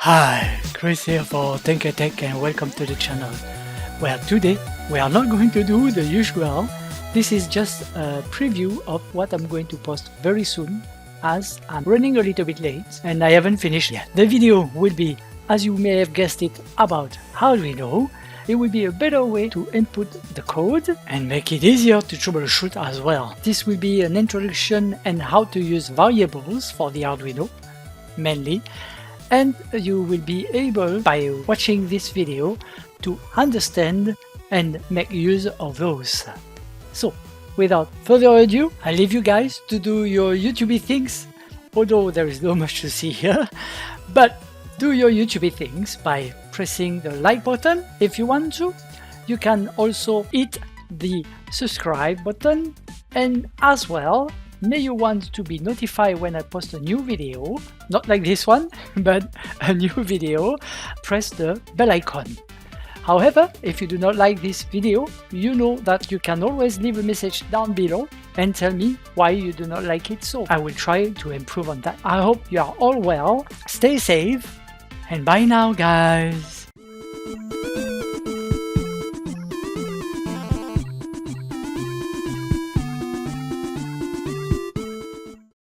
Hi, Chris here for Tinker Tech and welcome to the channel. Well, today we are not going to do the usual. This is just a preview of what I'm going to post very soon, as I'm running a little bit late and I haven't finished yet. The video will be, as you may have guessed it, about Arduino. It will be a better way to input the code and make it easier to troubleshoot as well. This will be an introduction and how to use variables for the Arduino, mainly. And you will be able, by watching this video, to understand and make use of those. So, without further ado, I leave you guys to do your YouTube things, although there is not much to see here. But do your YouTube things by pressing the like button if you want to. You can also hit the subscribe button, and as well, may you want to be notified when I post a new video, not like this one, but a new video, press the bell icon. However, if you do not like this video, you know that you can always leave a message down below and tell me why you do not like it, so I will try to improve on that. I hope you are all well, stay safe, and bye now guys!